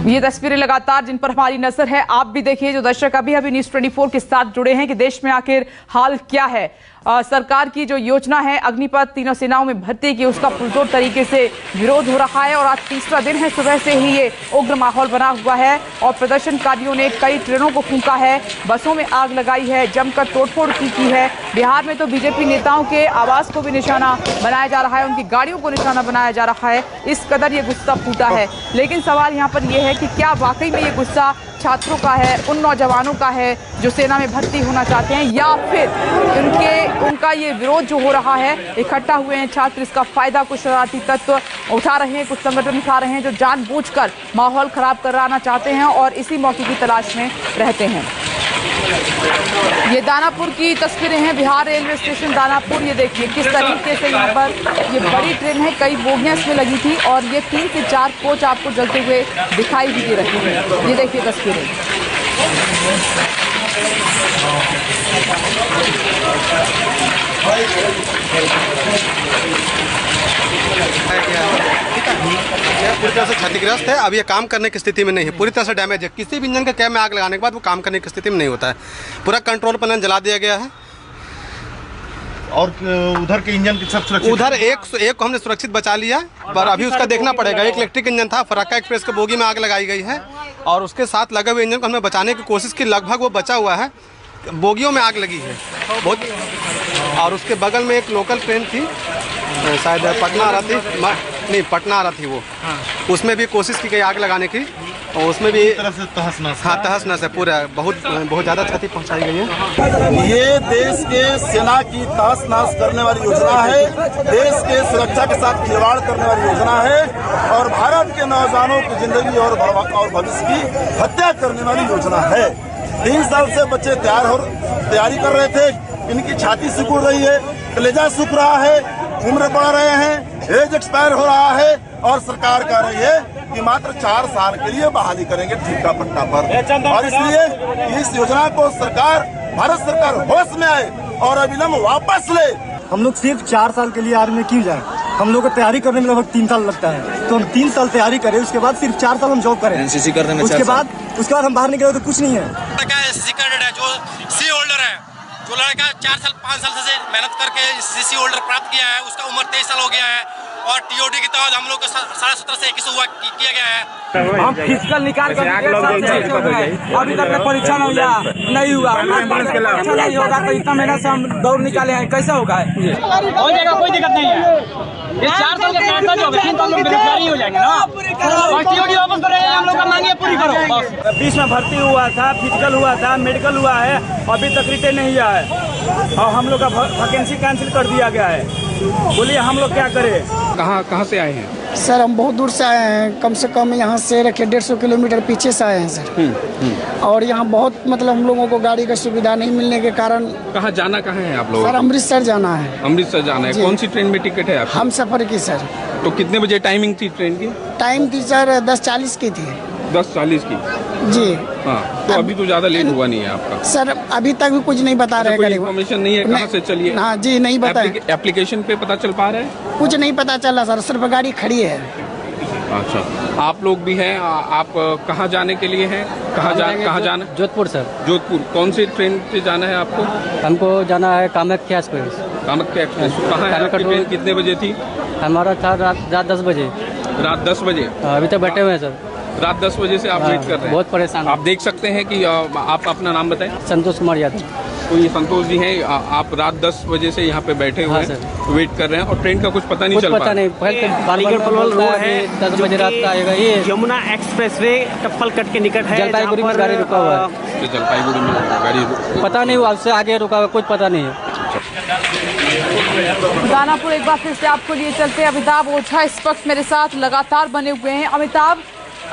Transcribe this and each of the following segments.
ये तस्वीरें लगातार जिन पर हमारी नजर है, आप भी देखिए, जो दर्शक अभी अभी न्यूज़ 24 के साथ जुड़े हैं कि देश में आखिर हाल क्या है। सरकार की जो योजना है अग्निपथ तीनों सेनाओं में भर्ती की, उसका पुरजोर तरीके से विरोध हो रहा है और आज तीसरा दिन है। सुबह से ही ये उग्र माहौल बना हुआ है और प्रदर्शनकारियों ने कई ट्रेनों को फूंका है, बसों में आग लगाई है, जमकर तोड़फोड़ की है। बिहार में तो बीजेपी नेताओं के आवास को भी निशाना बनाया जा रहा है, उनकी गाड़ियों को निशाना बनाया जा रहा है। इस कदर ये गुस्सा फूटा है। लेकिन सवाल यहाँ पर यह है कि क्या वाकई में ये गुस्सा छात्रों का है, उन नौजवानों का है जो सेना में भर्ती होना चाहते हैं, या फिर उनका ये विरोध जो हो रहा है, इकट्ठा हुए हैं छात्र, इसका फायदा कुछ शरारती तत्व उठा रहे हैं, कुछ संगठन उठा रहे हैं जो जानबूझकर माहौल खराब कराना चाहते हैं और इसी मौके की तलाश में रहते हैं। ये दानापुर की तस्वीरें हैं, बिहार रेलवे स्टेशन दानापुर। ये देखिए किस तरीके से यहाँ पर ये बड़ी ट्रेन है, कई बोगियां इसमें लगी थी और ये 3 से 4 कोच आपको जलते हुए दिखाई भी दे रहे हैं। ये देखिए तस्वीरें। पूरी तरह से क्षतिग्रस्त है। अब ये काम करने की स्थिति में नहीं है, पूरी तरह से डैमेज है। किसी भी इंजन के कैब में आग लगाने के बाद वो काम करने की स्थिति में नहीं होता है। पूरा कंट्रोल पैनल जला दिया गया है और उधर के इंजन की सब सुरक्षित, उधर एक को हमने सुरक्षित बचा लिया, पर अभी उसका देखना पड़ेगा। एक इलेक्ट्रिक इंजन था, फराक्का एक्सप्रेस के बोगी में आग लगाई गई है और उसके साथ लगे हुए इंजन को हमने बचाने की कोशिश की, लगभग वो बचा हुआ है। बोगियों में आग लगी है बहुत। और उसके बगल में एक लोकल ट्रेन थी, शायद पटना आ रहा थी, नहीं पटना आ रहा थी वो, उसमें भी कोशिश की गई आग लगाने की और उसमें भी तहस नहस है, पूरा बहुत ज़्यादा क्षति पहुंचाई गई है। ये देश के सेना की तहस नहस करने वाली योजना है, देश के सुरक्षा के साथ खिलवाड़ करने वाली योजना है और भारत के नौजवानों की जिंदगी और भविष्य की हत्या करने वाली योजना है। 3 साल से बच्चे तैयारी कर रहे थे, इनकी छाती सिकुड़ रही है, कलेजा सूख रहा है, उम्र बढ़ रहे हैं, एज एक्सपायर हो रहा है और सरकार कह रही है कि मात्र 4 साल के लिए बहाली करेंगे ठेका पट्टा पर। और इसलिए इस योजना को भारत सरकार होश में आए और अविलंब वापस ले। हम लोग सिर्फ 4 साल के लिए आर्मी में क्यों जाए? हम लोग को तैयारी करने में लगभग 3 साल लगता है, तो हम 3 साल तैयारी करें, उसके बाद सिर्फ 4 साल हम जॉब करें, एनसीसी करने में उसके बाद हम बाहर निकले तो कुछ नहीं है। एनसीसी कैडेट है, जो सी होल्डर है, जो लड़का 4 साल 5 साल से मेहनत करके सीसी होल्डर प्राप्त किया है, उसका उम्र 23 साल हो गया है और टीओडी के तहत हम लोग को 17.5 से 21 हुआ किया गया है। हम फिजिकल निकाल कर अभी तक परीक्षा नहीं हुआ, परीक्षा नहीं होगा तो इतना मेहनत से हम दौड़ निकाले हैं, कैसे होगा? हो जाएगा, कोई दिक्कत नहीं है। ये 4 साल का कैंसर जो है 3 साल में बेरोजगारी हो जाएंगे ना, और टीओडी वापस कर रहे हैं, हम लोग का मांगे पूरी करो बस। 20 में भर्ती हुआ था, फिजिकल हुआ था, मेडिकल हुआ है, अभी तक रिटेन नहीं आया है और हम लोग का वैकेंसी कैंसिल कर दिया गया है। बोलिए हम लोग क्या करें? कहाँ से आए हैं सर? हम बहुत दूर से आए हैं, कम से कम यहाँ से रखे 150 किलोमीटर पीछे से आए हैं सर। और यहाँ बहुत मतलब हम लोगों को गाड़ी का सुविधा नहीं मिलने के कारण। कहाँ जाना कहाँ है आप लोग? सर अमृतसर जाना है। अमृतसर जाना है। कौन सी ट्रेन में टिकट है आपकी? हम सफर की सर। तो कितने बजे टाइमिंग थी ट्रेन की? टाइम थी सर 10:40 की थी। 10:40 की जी हाँ। तो अभी तो ज्यादा लेट हुआ नहीं है आपका? सर अभी तक भी कुछ नहीं बता रहे हैं, इन्फॉर्मेशन नहीं है कहाँ से चलिए? हाँ जी नहीं बताए। एप्लीकेशन पे पता चल पा रहा है? कुछ नहीं पता चला सर, सिर्फ गाड़ी खड़ी है। अच्छा, आप लोग भी हैं, आप कहाँ जाने के लिए हैं? कहाँ जाना? जोधपुर सर। जोधपुर। कौन सी ट्रेन से जाना है आपको? हमको जाना है कामाख्या एक्सप्रेस। कामाख्या एक्सप्रेस कहाँ है? ट्रेन कितने बजे थी? हमारा था रात 10 बजे। रात 10 बजे? अभी तक बैठे हुए हैं सर। रात 10 बजे से आप वेट कर रहे हैं? बहुत परेशान। आप देख सकते हैं कि आप अपना नाम बताएं। संतोष कुमार यादव। तो ये संतोष जी हैं, आप रात 10 बजे से यहाँ पे बैठे हुए हैं, वेट कर रहे हैं और ट्रेन का कुछ पता नहीं चल पा रहा है? नहीं, 10 बजे रात का आएगा। ये यमुना एक्सप्रेस वे टप्पल कट के निकट है, जलपाईगुड़ी में गाड़ी रुका हुआ है। जलपाईगुड़ी में गाड़ी पता नहीं हुआ, उससे आगे रुका हुआ कुछ पता नहीं है। दानापुर एक बार फिर से आपको लिए चलते हैं। अमिताभ ओझा इस वक्त मेरे साथ लगातार बने हुए हैं। अमिताभ,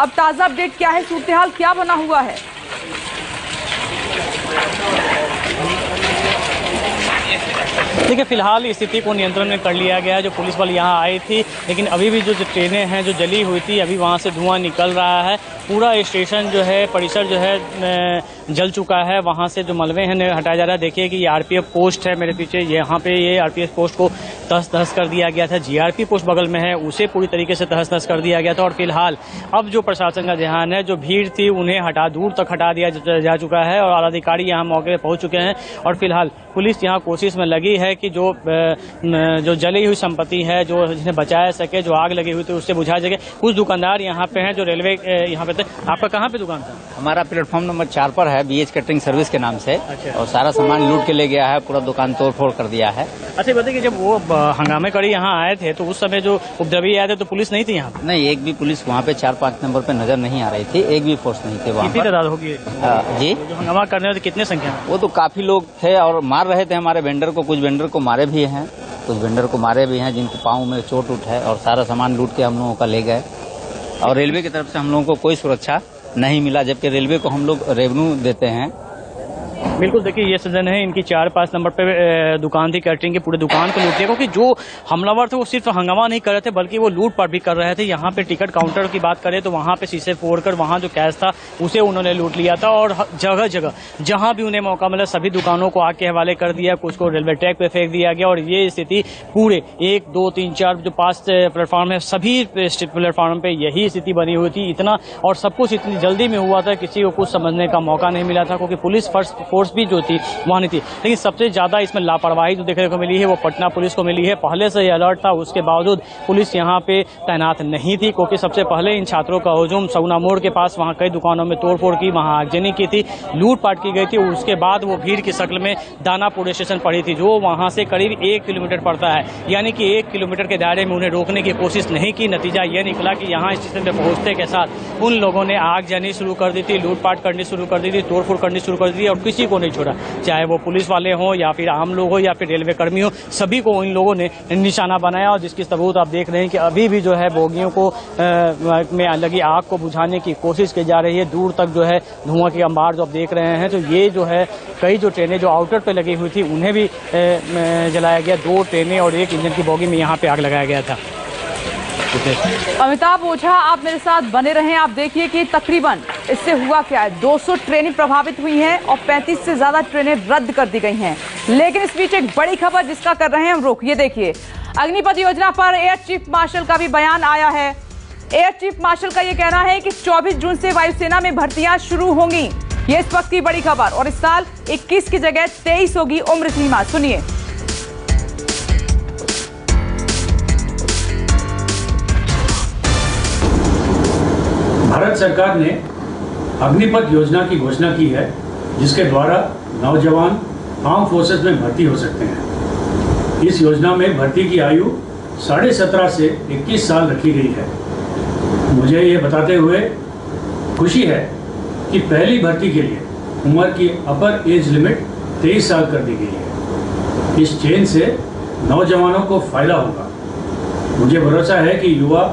अब ताज़ा अपडेट क्या है, सूरत-ए-हाल क्या बना हुआ है? देखिए फिलहाल स्थिति को नियंत्रण में कर लिया गया है। जो पुलिस बल यहाँ आई थी, लेकिन अभी भी जो ट्रेनें हैं जो जली हुई थी, अभी वहाँ से धुआं निकल रहा है। पूरा स्टेशन जो है, परिसर जो है जल चुका है। वहाँ से जो मलबे हैं हटाया जा रहा है। देखिए कि ये आरपीएफ पोस्ट है मेरे पीछे, यहाँ पे ये आरपीएफ पोस्ट को तहस नहस कर दिया गया था। जीआरपी पोस्ट बगल में है, उसे पूरी तरीके से तहस नहस कर दिया गया था। और फिलहाल अब जो प्रशासन का ध्यान है, जो भीड़ थी उन्हें दूर तक हटा दिया जा चुका है और अधिकारी यहाँ मौके पर पहुंच चुके हैं। और फिलहाल पुलिस यहाँ कोशिश में लगी है कि जो जली हुई संपत्ति है, जो जिन्हें बचाया सके, जो आग लगी हुई थी उससे बुझा सके। कुछ दुकानदार यहाँ पे हैं जो रेलवे यहाँ पे थे। आपका कहाँ पे दुकान था? हमारा प्लेटफॉर्म नंबर 4 पर है, बीएच कैटरिंग सर्विस के नाम से। अच्छा। और सारा सामान लूट के ले गया है, पूरा दुकान तोड़ फोड़ कर दिया है। अच्छा बताइए कि जब वो हंगामे करी यहाँ आए थे तो उस समय जो उपद्रवी आए थे तो पुलिस नहीं थी यहाँ? नहीं, एक भी पुलिस वहाँ पे 4-5 नंबर पे नजर नहीं आ रही थी, एक भी फोर्स नहीं थे वहाँ। कितनी तादाद होगी जी? जो हंगामा करने वाले कितने संख्या में? वो तो काफी लोग थे और मार रहे थे हमारे वेंडर को। कुछ वेंडर को मारे भी हैं, कुछ वेंडर को मारे भी हैं जिनके पाँव में चोट उठ है। और सारा सामान लूट के हम लोगों का ले गए। और रेलवे की तरफ से हम लोगों को कोई सुरक्षा नहीं मिला, जबकि रेलवे को हम लोग रेवेन्यू देते हैं। बिल्कुल, देखिए ये सजन है, इनकी 4-5 नंबर पे दुकान थी कैटरिंग की, पूरे दुकान को लूट दिया। क्योंकि जो हमलावर थे वो सिर्फ हंगामा नहीं कर रहे थे बल्कि वो लूटपाट भी कर रहे थे। यहाँ पे टिकट काउंटर की बात करें तो वहाँ पे शीशे फोड़कर वहाँ जो कैश था उसे उन्होंने लूट लिया था। और जगह जगह जहाँ भी उन्हें मौका मिला सभी दुकानों को आग के हवाले कर दिया, कुछ को रेलवे ट्रैक पे फेंक दिया गया। और ये स्थिति पूरे 1, 2, 3, 4 जो 5 प्लेटफॉर्म है सभी प्लेटफॉर्म पे यही स्थिति बनी हुई थी। इतना और सब कुछ इतनी जल्दी में हुआ था, किसी को कुछ समझने का मौका नहीं मिला था। क्योंकि पुलिस फोर्स भी जो थी वहाँ नहीं थी। लेकिन सबसे ज्यादा इसमें लापरवाही जो देखने को मिली है वो पटना पुलिस को मिली है। पहले से ही अलर्ट था, उसके बावजूद पुलिस यहाँ पे तैनात नहीं थी। क्योंकि सबसे पहले इन छात्रों का हुजूम सगुना मोड़ के पास, वहाँ कई दुकानों में तोड़फोड़ की, वहाँ आगजनी की थी, लूटपाट की गई थी। उसके बाद वो भीड़ की शक्ल में दानापुर स्टेशन पड़ी थी, जो वहाँ से करीब 1 किलोमीटर पड़ता है। यानी कि 1 किलोमीटर के दायरे में उन्हें रोकने की कोशिश नहीं की। नतीजा ये निकला कि यहाँ स्टेशन पे पहुँचते के साथ उन लोगों ने आगजनी शुरू कर दी थी, लूटपाट करनी शुरू कर दी थी, तोड़फोड़ करनी शुरू कर दी थी। और किसी को नहीं छोड़ा, चाहे वो पुलिस वाले हों या फिर आम लोग हो या फिर रेलवे कर्मी हो, सभी को इन लोगों ने निशाना बनाया। और जिसकी सबूत आप देख रहे हैं कि अभी भी जो है बोगियों को में लगी आग को बुझाने की कोशिश की जा रही है। दूर तक जो है धुआं की अंबार जो आप देख रहे हैं। तो ये जो है कई जो ट्रेनें जो आउटर पे लगी हुई थी उन्हें भी जलाया गया। 2 ट्रेनें और 1 इंजन की बोगी में यहाँ पे आग लगाया गया था। अमिताभ ओझा आप मेरे साथ बने रहें। आप देखिए कि तकरीबन इससे हुआ क्या है, 200 ट्रेनें प्रभावित हुई हैं और 35 से ज्यादा ट्रेनें रद्द कर दी गई हैं। लेकिन इस बीच एक बड़ी खबर जिसका कर रहे हैं हम रुख, ये देखिए अग्निपथ योजना पर एयर चीफ मार्शल का भी बयान आया है। एयर चीफ मार्शल का ये कहना है कि 24 जून से वायुसेना में भर्तियां शुरू होंगी। ये इस वक्त की बड़ी खबर। और इस साल 21 की जगह 23 होगी उम्र सीमा। सुनिए। भारत सरकार ने अग्निपथ योजना की घोषणा की है, जिसके द्वारा नौजवान आर्म फोर्सेस में भर्ती हो सकते हैं। इस योजना में भर्ती की आयु 17.5 से 21 साल रखी गई है। मुझे ये बताते हुए खुशी है कि पहली भर्ती के लिए उम्र की अपर एज लिमिट 23 साल कर दी गई है। इस चेंज से नौजवानों को फायदा होगा। मुझे भरोसा है कि युवा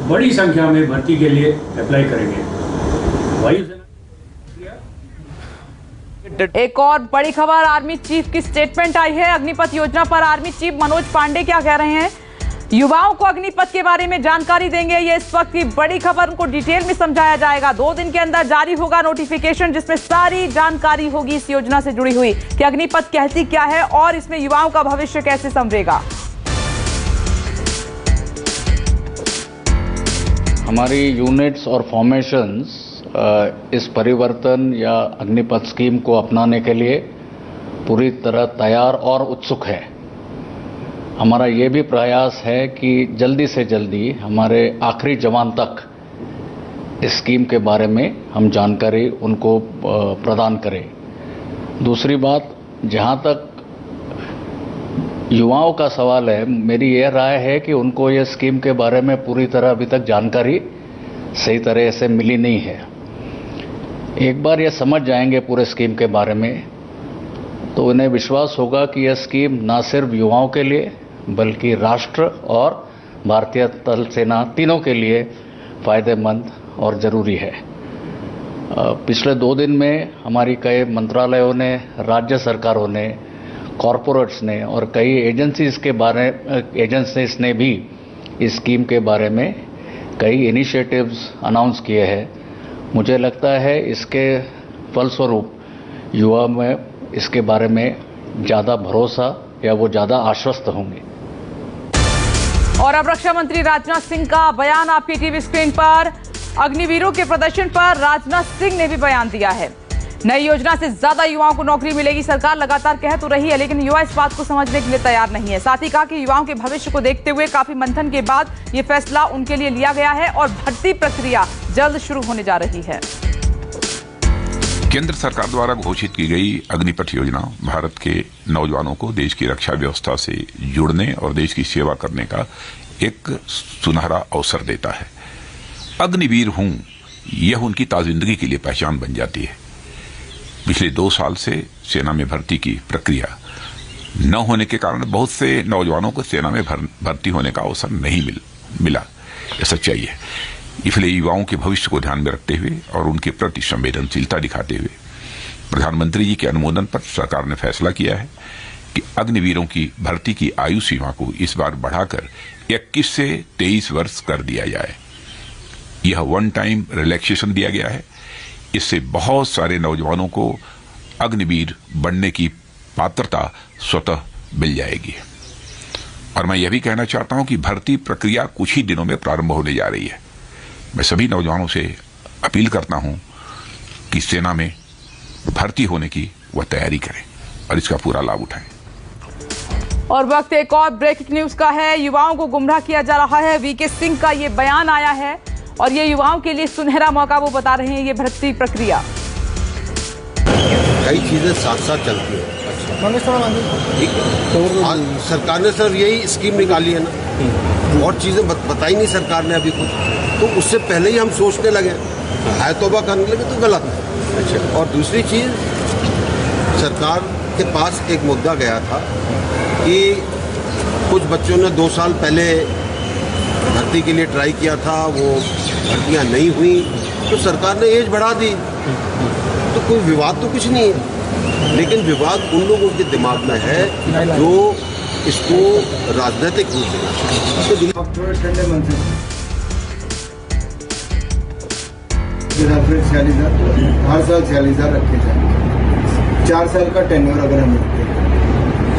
बड़ी संख्या में भर्ती के लिए अप्लाई करेंगे। एक और बड़ी खबर, आर्मी चीफ की स्टेटमेंट आई है अग्निपथ योजना पर। आर्मी चीफ मनोज पांडे क्या कह रहे हैं, युवाओं को अग्निपथ के बारे में जानकारी देंगे। ये इस वक्त की बड़ी खबर, उनको डिटेल में समझाया जाएगा। 2 दिन के अंदर जारी होगा नोटिफिकेशन, जिसमें सारी जानकारी होगी इस योजना से जुड़ी हुई कि अग्निपथ कहती क्या है और इसमें युवाओं का भविष्य कैसे संवरेगा। हमारी यूनिट्स और फॉर्मेशंस इस परिवर्तन या अग्निपथ स्कीम को अपनाने के लिए पूरी तरह तैयार और उत्सुक है। हमारा ये भी प्रयास है कि जल्दी से जल्दी हमारे आखिरी जवान तक इस स्कीम के बारे में हम जानकारी उनको प्रदान करें। दूसरी बात, जहाँ तक युवाओं का सवाल है, मेरी यह राय है कि उनको ये स्कीम के बारे में पूरी तरह अभी तक जानकारी सही तरह से मिली नहीं है। एक बार ये समझ जाएंगे पूरे स्कीम के बारे में तो उन्हें विश्वास होगा कि यह स्कीम न सिर्फ युवाओं के लिए बल्कि राष्ट्र और भारतीय थल सेना तीनों के लिए फायदेमंद और ज़रूरी है। पिछले 2 दिन में हमारी कई मंत्रालयों ने, राज्य सरकारों ने कॉरपोरेट्स ने और कई एजेंसीज ने भी इस स्कीम के बारे में कई इनिशिएटिव्स अनाउंस किए हैं। मुझे लगता है इसके फलस्वरूप युवा में इसके बारे में ज़्यादा भरोसा या वो ज़्यादा आश्वस्त होंगे। और अब रक्षा मंत्री राजनाथ सिंह का बयान आपकी टीवी स्क्रीन पर। अग्निवीरों के प्रदर्शन पर राजनाथ सिंह ने भी बयान दिया है। नई योजना से ज्यादा युवाओं को नौकरी मिलेगी। सरकार लगातार कह तो रही है, लेकिन युवा इस बात को समझने के लिए तैयार नहीं है। साथ ही कहा कि युवाओं के भविष्य को देखते हुए काफी मंथन के बाद ये फैसला उनके लिए लिया गया है और भर्ती प्रक्रिया जल्द शुरू होने जा रही है। केंद्र सरकार द्वारा घोषित की गई अग्निपथ योजना भारत के नौजवानों को देश की रक्षा व्यवस्था से जुड़ने और देश की सेवा करने का एक सुनहरा अवसर देता है। अग्निवीर हूं, यह उनकी ताजिंदगी के लिए पहचान बन जाती है। पिछले 2 साल से सेना में भर्ती की प्रक्रिया न होने के कारण बहुत से नौजवानों को सेना में भर्ती होने का अवसर नहीं मिला। यह सच्चाई है। इसलिए युवाओं के भविष्य को ध्यान में रखते हुए और उनके प्रति संवेदनशीलता दिखाते हुए प्रधानमंत्री जी के अनुमोदन पर सरकार ने फैसला किया है कि अग्निवीरों की भर्ती की आयु सीमा को इस बार बढ़ाकर 21 से 23 वर्ष कर दिया जाए। यह वन टाइम रिलैक्सेशन दिया गया है। इससे बहुत सारे नौजवानों को अग्निवीर बनने की पात्रता स्वतः मिल जाएगी। और मैं यह भी कहना चाहता हूं कि भर्ती प्रक्रिया कुछ ही दिनों में प्रारंभ होने जा रही है। मैं सभी नौजवानों से अपील करता हूं कि सेना में भर्ती होने की वह तैयारी करें और इसका पूरा लाभ उठाएं। और वक्त एक और ब्रेकिंग न्यूज का है। युवाओं को गुमराह किया जा रहा है। वीके सिंह का ये बयान आया है और ये युवाओं के लिए सुनहरा मौका वो बता रहे हैं। ये भर्ती प्रक्रिया कई चीजें साथ साथ चलती है। सरकार ने सर यही स्कीम निकाली है ना, और चीजें बताई नहीं सरकार ने अभी कुछ, तो उससे पहले ही हम सोचने लगे, हाय तौबा करने लगे तो गलत है। अच्छा। और दूसरी चीज, सरकार के पास एक मुद्दा गया था कि कुछ बच्चों ने 2 साल पहले भर्ती के लिए ट्राई किया था, वो भर्तियां नहीं हुई, तो सरकार ने एज बढ़ा दी। तो कोई विवाद तो कुछ नहीं है, लेकिन विवाद उन लोगों के दिमाग में है जो इसको राजनीतिक रूप देना। हर साल 46,000 रखे जाए। 4 साल का टेन्योर अगर हम रखते हैं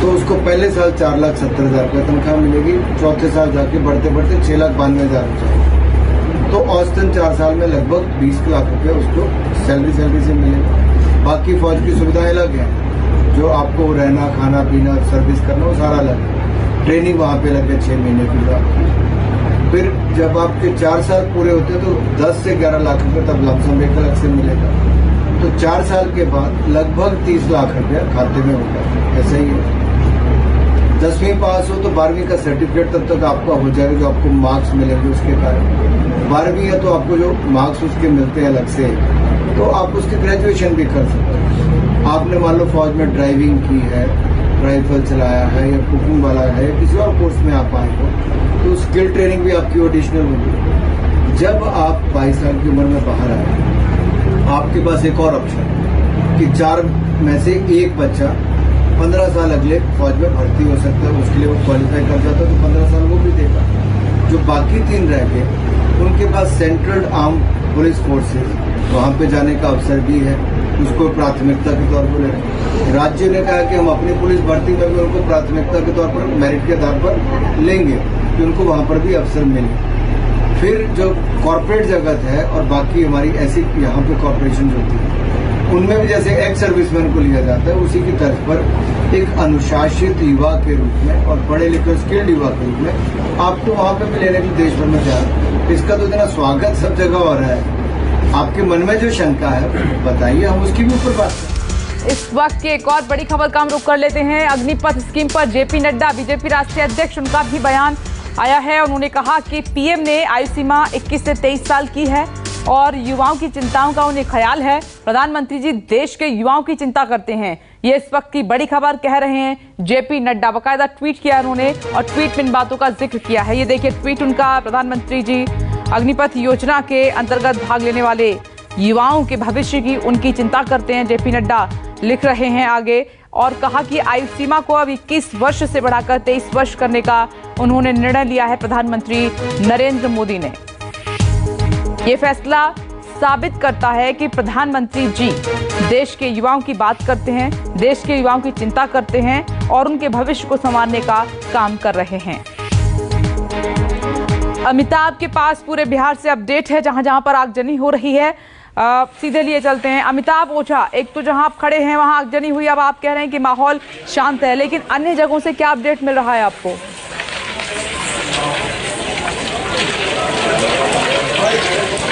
तो उसको पहले साल 4,70,000 रुपये तनख्वाह मिलेगी, चौथे साल जाके बढ़ते बढ़ते 6,92,000 हो जाएगी। तो औसतन 4 साल में लगभग 20 लाख रुपये उसको सैलरी से मिलेगा। बाकी फौज की सुविधाएं अलग हैं, जो आपको रहना, खाना पीना, सर्विस करना, वो सारा अलग है। ट्रेनिंग वहाँ पे लगे 6 महीने की आपकी। फिर जब आपके 4 साल पूरे होते हैं तो 10 से 11 लाख रुपए तब लमसम एक अलग से मिलेगा। तो 4 साल के बाद लगभग 30 लाख रुपया खाते में होगा। ऐसा ही है। 10वीं पास हो तो 12वीं का सर्टिफिकेट तब तक आपका हो जाएगा, जो आपको मार्क्स मिलेंगे उसके कारण। 12वीं है तो आपको जो मार्क्स उसके मिलते हैं अलग से, तो आप उसकी ग्रेजुएशन भी कर सकते हैं। आपने मान लो फौज में ड्राइविंग की है, राइफल चलाया है या कुकिंग वाला है, किसी और कोर्स में आप आए हो, तो स्किल ट्रेनिंग भी आपकी एडिशनल होगी। जब आप 22 साल की उम्र में बाहर आए, आपके पास एक और ऑप्शन कि 4 में से एक बच्चा 15 साल अगले फौज में भर्ती हो सकता है। उसके लिए वो क्वालिफाई कर जाता है तो 15 साल वो भी देगा। जो बाकी 3 रह गए उनके पास सेंट्रल आर्म पुलिस फोर्सेज, वहाँ पे जाने का अवसर भी है। उसको प्राथमिकता के तौर पर लेंगे। राज्य ने कहा कि हम अपनी पुलिस भर्ती में भी उनको प्राथमिकता के तौर पर मेरिट के आधार पर लेंगे कि उनको वहाँ पर भी अवसर मिले। फिर जो कॉर्पोरेट जगत है और बाकी हमारी ऐसी यहाँ पे कॉर्पोरेशन होती है, उनमें भी जैसे एक्स सर्विसमैन को लिया जाता है, उसी की तर्ज पर एक अनुशासित युवा के रूप में और पढ़े लिखे स्किल्ड युवा के रूप में आपको वहाँ पे भी लेने के देश भर में जा। इसका तो इतना स्वागत सब जगह हो रहा है। आपके मन में जो शंका है बताइए, हम उसकी भी ऊपर बात करें। इस वक्त की एक और बड़ी खबर का हम रुख कर लेते हैं। अग्निपथ स्कीम पर जेपी नड्डा, बीजेपी राष्ट्रीय अध्यक्ष, उनका भी बयान आया है। उन्होंने कहा कि पीएम ने आयु सीमा 21 से 23 साल की है और युवाओं की चिंताओं का उन्हें ख्याल है। प्रधानमंत्री जी देश के युवाओं की चिंता करते हैं। ये इस वक्त की बड़ी खबर कह रहे हैं जेपी नड्डा। बाकायदा ट्वीट किया उन्होंने और ट्वीट में इन बातों का जिक्र किया है। ये देखिए ट्वीट उनका। प्रधानमंत्री जी अग्निपथ योजना के अंतर्गत भाग लेने वाले युवाओं के भविष्य की उनकी चिंता करते हैं। जेपी नड्डा लिख रहे हैं आगे, और कहा कि आयु सीमा को अब 21 वर्ष से बढ़ाकर 23 वर्ष करने का उन्होंने निर्णय लिया है। प्रधानमंत्री नरेंद्र मोदी ने ये फैसला साबित करता है कि प्रधानमंत्री जी देश के युवाओं की बात करते हैं, देश के युवाओं की चिंता करते हैं और उनके भविष्य को संवारने का काम कर रहे हैं। अमिताभ के पास पूरे बिहार से अपडेट है, जहां जहां पर आगजनी हो रही है। सीधे लिए चलते हैं। अमिताभ ओझा, एक तो जहां आप खड़े हैं वहां आगजनी हुई, अब आप कह रहे हैं कि माहौल शांत है, लेकिन अन्य जगहों से क्या अपडेट मिल रहा है आपको?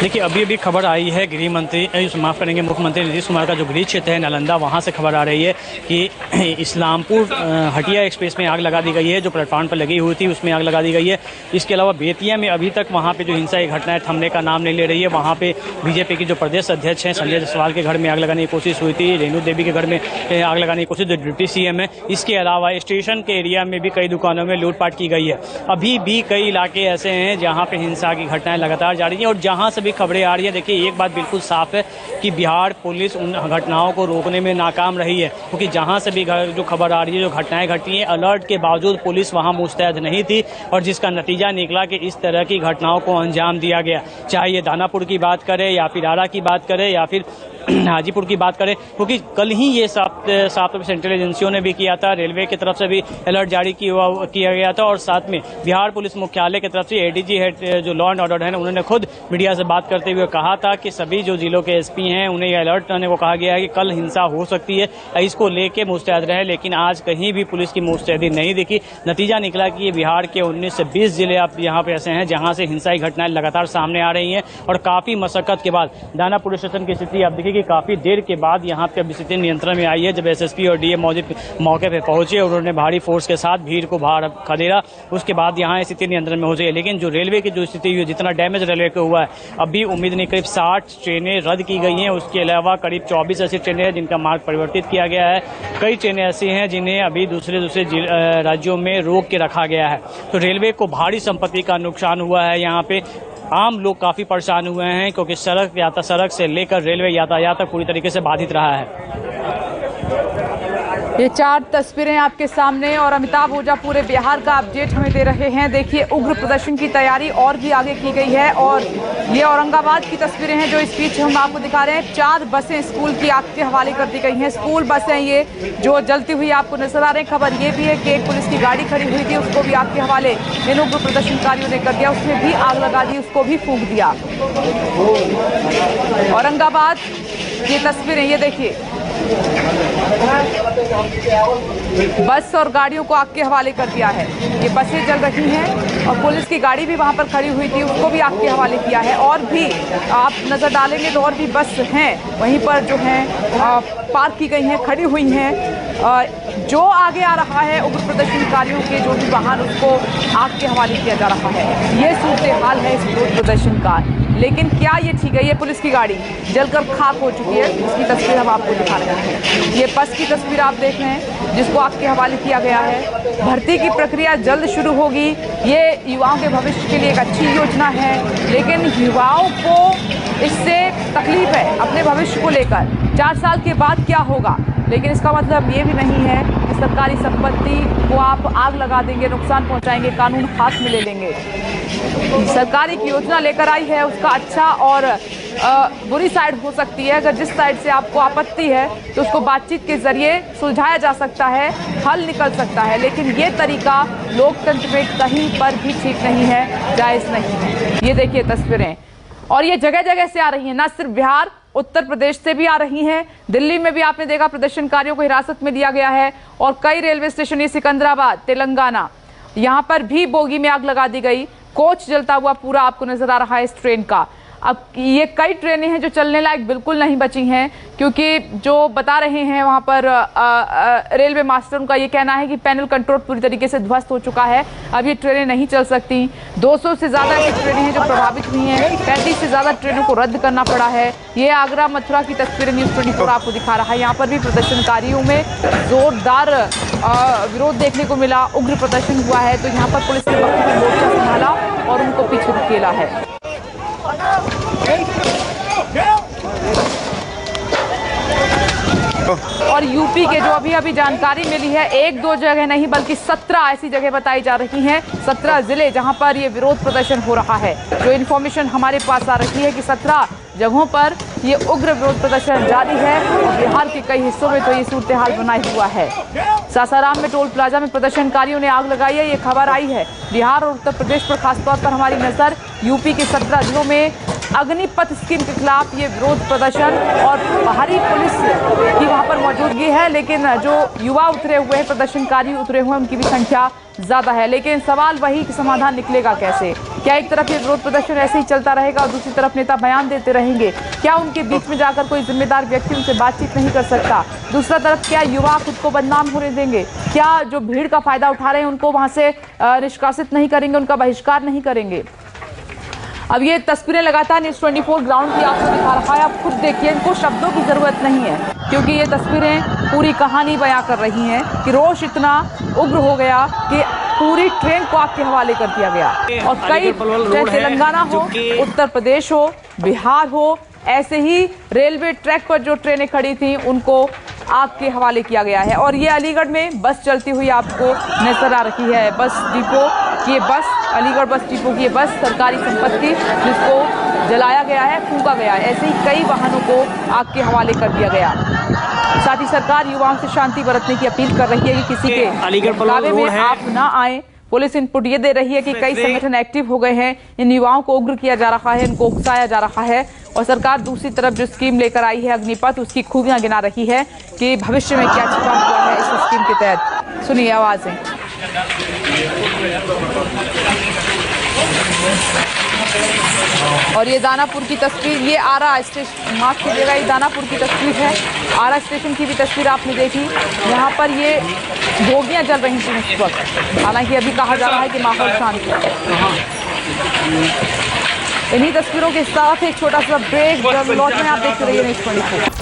देखिए, अभी अभी खबर आई है गृह मंत्री, माफ करेंगे, मुख्यमंत्री नीतीश कुमार का जो गृह क्षेत्र है नालंदा, वहां से खबर आ रही है कि इस्लामपुर हटिया एक्सप्रेस में आग लगा दी गई है। जो प्लेटफॉर्म पर लगी हुई थी उसमें आग लगा दी गई है। इसके अलावा बेतिया में अभी तक वहां पे जो हिंसा की घटनाएं थमने का नाम नहीं ले रही है। वहां पे बीजेपी की जो प्रदेश अध्यक्ष हैं संजय जायसवाल के घर में आग लगाने की कोशिश हुई थी, रेणु देवी के घर में आग लगाने की कोशिश, जो डिप्टी सीएम है। इसके अलावा स्टेशन के एरिया में भी कई दुकानों में लूटपाट की गई है। अभी भी कई इलाके ऐसे हैं जहाँ पे हिंसा की घटनाएं लगातार जारी हैं और जहाँ से भी खबरें आ रही है। देखिए, एक बात बिल्कुल साफ है कि बिहार पुलिस उन घटनाओं को रोकने में नाकाम रही है, क्योंकि जहां से भी जो खबर आ रही है, जो घटनाएं घटी हैं, अलर्ट के बावजूद पुलिस वहां मुस्तैद नहीं थी और जिसका नतीजा निकला कि इस तरह की घटनाओं को अंजाम दिया गया। चाहे ये दानापुर की बात करें या फिर आरा की बात करें या फिर हाजीपुर की बात करें, क्योंकि कल ही ये साफ तौर सेंट्रल एजेंसियों ने भी किया था, रेलवे की तरफ से भी अलर्ट जारी किया गया था और साथ में बिहार पुलिस मुख्यालय की तरफ से एडीजी हेड जो लॉ एंड ऑर्डर है, उन्होंने खुद मीडिया से बात करते हुए कहा था कि सभी जो जिलों के एसपी हैं उन्हें यह अलर्ट करने को कहा गया है कि कल हिंसा हो सकती है, इसको लेके मुस्तैद रहे। लेकिन आज कहीं भी पुलिस की मुस्तैदी नहीं दिखी। नतीजा निकला कि ये बिहार के 19 से 20 जिले आप यहाँ पे ऐसे हैं जहाँ से हिंसा की घटनाएं लगातार सामने आ रही हैं और काफी मशक्कत के बाद दाना पुलिस स्टेशन की स्थिति आप देखिए कि काफी देर के बाद यहाँ पे अब स्थिति नियंत्रण में आई है। जब एसएसपी और डीएम मौके पे पहुंचे और उन्होंने भारी फोर्स के साथ भीड़ को बाहर खदेड़ा, उसके बाद यहाँ स्थिति नियंत्रण में हो गई। लेकिन जो रेलवे की जो स्थिति हुई, जितना डैमेज रेलवे को हुआ है, अभी उम्मीद नहीं, करीब 60 ट्रेनें रद्द की गई हैं। उसके अलावा करीब 24 ऐसी ट्रेनें हैं जिनका मार्ग परिवर्तित किया गया है। कई ट्रेनें ऐसी हैं जिन्हें अभी दूसरे राज्यों में रोक के रखा गया है। तो रेलवे को भारी संपत्ति का नुकसान हुआ है। यहाँ पे आम लोग काफी परेशान हुए हैं क्योंकि सड़क से लेकर रेलवे यातायात तक पूरी तरीके से बाधित रहा है। ये 4 तस्वीरें आपके सामने और अमिताभ ओझा पूरे बिहार का अपडेट हमें दे रहे हैं। देखिए, उग्र प्रदर्शन की तैयारी और भी आगे की गई है और ये औरंगाबाद की तस्वीरें हैं जो इस बीच हम आपको दिखा रहे हैं। 4 बसें स्कूल की आग के हवाले कर दी गई हैं। स्कूल बसें ये जो जलती हुई आपको नजर आ रही है। खबर ये भी है कि एक पुलिस की गाड़ी खड़ी हुई थी, उसको भी आग के हवाले इन उग्र प्रदर्शनकारियों ने कर दिया, उसमें भी आग लगा दी, उसको भी फूंक दिया। औरंगाबाद की तस्वीरें ये देखिए, बस और गाड़ियों को आग के हवाले कर दिया है। ये बसें जल रही हैं और पुलिस की गाड़ी भी वहां पर खड़ी हुई थी, उसको भी आग के हवाले किया है। और भी आप नजर डालेंगे तो और भी बस हैं वहीं पर जो हैं पार्क की गई हैं, खड़ी हुई हैं। जो आगे आ रहा है उग्र प्रदर्शनकारियों के जो भी वाहन, उसको आग के हवाले किया जा रहा है। ये सूरत हाल है इस विरोध प्रदर्शन का। लेकिन क्या ये ठीक है? ये पुलिस की गाड़ी जलकर खाक हो चुकी है, उसकी तस्वीर हम आपको दिखा रहे हैं। ये बस की तस्वीर आप देख रहे हैं जिसको आग के हवाले किया गया है। भर्ती की प्रक्रिया जल्द शुरू होगी। ये युवाओं के भविष्य के लिए एक अच्छी योजना है, लेकिन युवाओं को इससे तकलीफ है अपने भविष्य को लेकर। 4 साल के बाद क्या होगा? लेकिन इसका मतलब ये भी नहीं है कि सरकारी संपत्ति को आप आग लगा देंगे, नुकसान पहुंचाएंगे, कानून हाथ में ले लेंगे। सरकार एक योजना लेकर आई है, उसका अच्छा और बुरी साइड हो सकती है। अगर जिस साइड से आपको आपत्ति है तो उसको बातचीत के जरिए सुलझाया जा सकता है, हल निकल सकता है। लेकिन ये तरीका लोकतंत्र में कहीं पर भी ठीक नहीं है, जायज़ नहीं है। ये देखिए तस्वीरें, और ये जगह जगह से आ रही हैं, ना सिर्फ बिहार, उत्तर प्रदेश से भी आ रही हैं। दिल्ली में भी आपने देखा प्रदर्शनकारियों को हिरासत में लिया गया है और कई रेलवे स्टेशन, ये सिकंदराबाद, तेलंगाना, यहाँ पर भी बोगी में आग लगा दी गई। कोच जलता हुआ पूरा आपको नजर आ रहा है इस ट्रेन का। अब ये कई ट्रेनें हैं जो चलने लायक बिल्कुल नहीं बची हैं, क्योंकि जो बता रहे हैं वहाँ पर रेलवे मास्टर, उनका ये कहना है कि पैनल कंट्रोल पूरी तरीके से ध्वस्त हो चुका है, अब ये ट्रेनें नहीं चल सकती। 200 से ज़्यादा ऐसी ट्रेनें हैं जो प्रभावित हुई हैं, 35 से ज़्यादा ट्रेनों को रद्द करना पड़ा है। ये आगरा मथुरा की तस्वीरें न्यूज़ 24 आपको दिखा रहा है। यहाँ पर भी प्रदर्शनकारियों में जोरदार विरोध देखने को मिला, उग्र प्रदर्शन हुआ है। तो यहाँ पर पुलिस ने वक्त पर मोर्चा संभाला और उनको पीछे धकेला है। और यूपी के जो अभी अभी जानकारी मिली है, 1-2 जगह नहीं बल्कि 17 ऐसी जगह बताई जा रही हैं, 17 जिले जहां पर ये विरोध प्रदर्शन हो रहा है। जो इन्फॉर्मेशन हमारे पास आ रही है कि 17 जगहों पर ये उग्र विरोध प्रदर्शन जारी है और बिहार के कई हिस्सों में तो ये सूरत हाल बनाए हुआ है। सासाराम में टोल प्लाजा में प्रदर्शनकारियों ने आग लगाई है, ये खबर आई है। बिहार और उत्तर प्रदेश पर खासतौर पर हमारी नजर। यूपी के 17 जिलों में अग्निपथ स्कीम के खिलाफ ये विरोध प्रदर्शन और बाहरी पुलिस की वहां पर मौजूदगी है, लेकिन जो युवा उतरे हुए हैं, प्रदर्शनकारी उतरे हुए हैं, उनकी भी संख्या ज्यादा है। लेकिन सवाल वही कि समाधान निकलेगा कैसे? क्या एक तरफ ये विरोध प्रदर्शन ऐसे ही चलता रहेगा और दूसरी तरफ नेता बयान देते रहेंगे? क्या उनके बीच में जाकर कोई जिम्मेदार व्यक्ति उनसे बातचीत नहीं कर सकता? दूसरा तरफ क्या युवा खुद को बदनाम होने देंगे? क्या जो भीड़ का फायदा उठा रहे हैं उनको वहां से निष्कासित नहीं करेंगे, उनका बहिष्कार नहीं करेंगे? अब ये तस्वीरें लगातार न्यूज़ 24 ग्राउंड की आपको दिखा रहा है। आप खुद देखिए, इनको शब्दों की जरूरत नहीं है क्योंकि ये तस्वीरें पूरी कहानी बयां कर रही हैं कि रोष इतना उग्र हो गया कि पूरी ट्रेन को आग के हवाले कर दिया गया। और कई तेलंगाना हो, उत्तर प्रदेश हो, बिहार हो, ऐसे ही रेलवे ट्रैक पर जो ट्रेनें खड़ी थी उनको आग के हवाले किया गया है। और ये अलीगढ़ में बस चलती हुई आपको नजर आ रही है। बस डिपो की बस, अलीगढ़ बस डिपो की बस सरकारी संपत्ति जिसको जलाया गया है, फूंका गया है। ऐसे ही कई वाहनों को आग के हवाले कर दिया गया। साथ ही सरकार युवाओं से शांति बरतने की अपील कर रही है कि किसी के मुकाबले में आप ना आए। पुलिस इनपुट ये दे रही है कि कई संगठन एक्टिव हो गए हैं, इन युवाओं को उग्र किया जा रहा है, इनको उकसाया जा रहा है। और सरकार दूसरी तरफ जो स्कीम लेकर आई है अग्निपथ, उसकी खूबियां गिना रही है कि भविष्य में क्या छिपा हुआ है इस स्कीम के तहत। सुनिए आवाजें। और ये दानापुर की तस्वीर, ये आरा स्टेशन, माफ कीजिएगा, ये दानापुर की तस्वीर है। आरा स्टेशन की भी तस्वीर आपने देखी, यहाँ पर ये बोगियां जल रही थी उस वक्त। हालांकि अभी कहा जा रहा है कि माहौल शांत है। इन्हीं तस्वीरों के साथ एक छोटा सा ब्रेक, लौट में आप देख रही है न्यूज़ 24।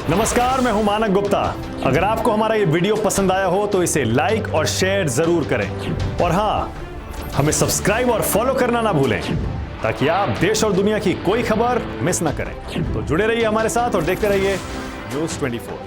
नमस्कार, मैं हूं मानक गुप्ता। अगर आपको हमारा ये वीडियो पसंद आया हो तो इसे लाइक और शेयर जरूर करें। और हाँ, हमें सब्सक्राइब और फॉलो करना ना भूलें ताकि आप देश और दुनिया की कोई खबर मिस ना करें। तो जुड़े रहिए हमारे साथ और देखते रहिए न्यूज़ 24।